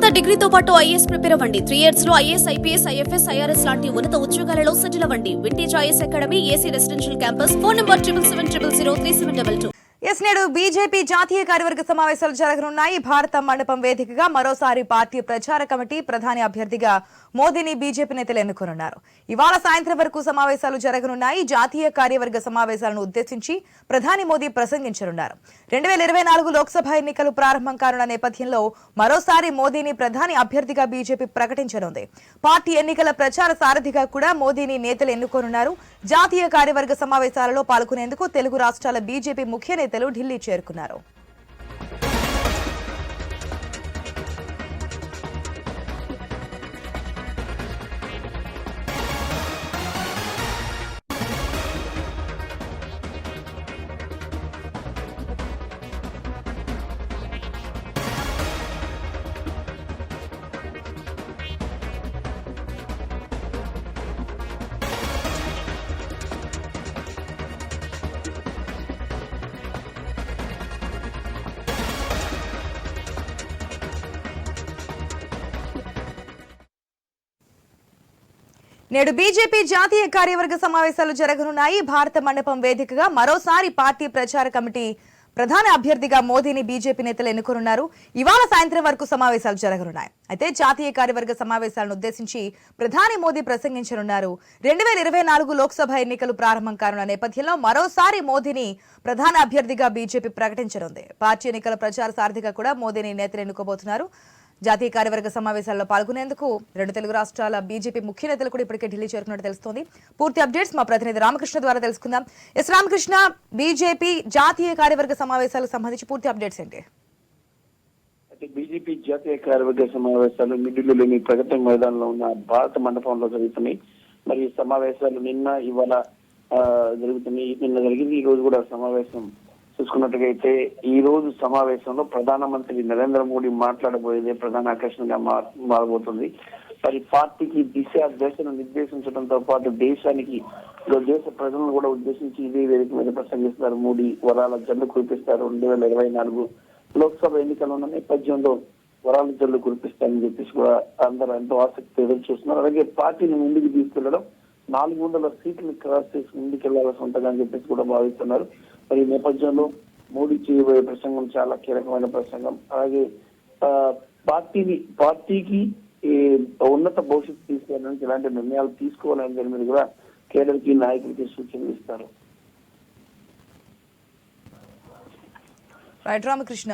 సంస్కృత డిగ్రీతో పాటు IAS prepare అవ్వండి. 3 years లో ఐఏఎస్, ఐపీఎస్, ఐఎఫ్ఎస్, ఐఆర్ఎస్ లాంటి ఉన్నత ఉద్యోగాలలో సెటిల్ అవ్వండి. Vintage IAS academy, AC residential campus. Phone number 7770033722. నేడు బీజేపీ జాతీయ కార్యవర్గ సమావేశాలు జరగనున్నాయి. భారత మండపం వేదికగా మరోసారి పార్టీ ప్రచార కమిటీ ప్రధాని అభ్యర్థిగా మోదీని బీజేపీ నేతలు ఎన్నుకోనున్నారు. ఇవాళ సాయంత్రం వరకు సమావేశాలు జరగనున్నాయి. జాతీయ కార్యవర్గ సమావేశాలను ఉద్దేశించి ప్రధాని మోదీ ప్రసంగించనున్నారు. 2024 లోక్సభ ఎన్నికలు ప్రారంభం కానున్న నేపథ్యంలో మరోసారి మోదీని ప్రధాని అభ్యర్థిగా బీజేపీ ప్రకటించనుంది. పార్టీ ఎన్నికల ప్రచార సారథిగా కూడా మోదీని నేతలు ఎన్నుకోనున్నారు. జాతీయ కార్యవర్గ సమావేశాలలో పాల్గొనేందుకు తెలుగు రాష్ట్రాల బీజేపీ ముఖ్య నేతలు ఢిల్లీ చేరుకున్నారు. నేడు బీజేపీ జాతీయ కార్యవర్గ సమావేశాలు జరగనున్నాయి. భారత మండపం వేదికగా మరోసారి పార్టీ ప్రచార కమిటీ ప్రధాన అభ్యర్థిగా మోదీని బీజేపీ నేతలు ఎన్నుకోనున్నారు. ఇవాళ సాయంత్రం వరకు సమావేశాలు జరగనున్నాయి. అయితే జాతీయ కార్యవర్గ సమావేశాలను ఉద్దేశించి ప్రధాని మోదీ ప్రసంగించనున్నారు. 2024 లోక్సభ ఎన్నికలు ప్రారంభం కానున్న నేపథ్యంలో మరోసారి మోదీని ప్రధాన అభ్యర్థిగా బీజేపీ ప్రకటించనుంది. పార్టీ ఎన్నికల ప్రచార సారథిగా కూడా మోదీని నేతలు ఎన్నుకోబోతున్నారు. జాతీయ కార్యవర్గ సమావేశాల్లో పాల్గొనేందుకు 2 తెలుగు రాష్ట్రాల బీజేపీ ముఖ్య నేతలు కూడా ఇప్పటికే ఢిల్లీ చేరుకున్నట్టు తెలుస్తోంది. పూర్తి అప్డేట్స్ మా ప్రతినిధి రామకృష్ణ ద్వారా తెలుసుకుందాం. రామకృష్ణ, బీజేపీ జాతీయ కార్యవర్గ సమావేశాలకు సంబంధించి పూర్తి అప్డేట్స్ ఏంటి? బీజేపీ జాతీయ కార్యవర్గ సమావేశాలు న్యూఢిల్లీలోని ప్రగతి మైదానంలో ఉన్న భారత మండపంలో జరుగుతున్నాయి. మరి ఈ సమావేశాలు నిన్న ఇవాళ జరుగుతున్నాయి. నిన్న జరిగింది, ఈ రోజు కూడా సమావేశం చూసుకున్నట్టుగా అయితే ఈ రోజు సమావేశంలో ప్రధానమంత్రి నరేంద్ర మోడీ మాట్లాడబోయేదే ప్రధాన ఆకర్షణగా మారబోతుంది. మరి పార్టీకి దశను నిర్దేశించడంతో పాటు దేశానికి దేశ ప్రజలను కూడా ఉద్దేశించి ఇదే వేదిక మీద ప్రసంగిస్తారు. మోడీ వరాల జల్లు కురిపిస్తారు. 2024 లోక్సభ ఎన్నికలు ఉన్న నేపథ్యంలో వరాల జల్లు కురిపిస్తారని చెప్పేసి కూడా అందరూ ఎంతో ఆసక్తి ఎదురు చూస్తున్నారు. అలాగే పార్టీని ముందుకు తీసుకెళ్లడం 400 సీట్లను క్రాస్ చేసి ముందుకెళ్లాల్సి ఉంటుందని చెప్పేసి కూడా భావిస్తున్నారు. మరి ఈ నేపథ్యంలో మోడీ చేయబోయే ప్రసంగం చాలా కీలకమైన ప్రసంగం. అలాగే పార్టీకి ఉన్నత భవిష్యత్తు తీసుకెళ్ళడానికి ఇలాంటి నిర్ణయాలు తీసుకోవాలని దాని మీద కూడా కేడర్కి నాయకులకి సూచనలు ఇస్తారు. రైట్ రామకృష్ణ.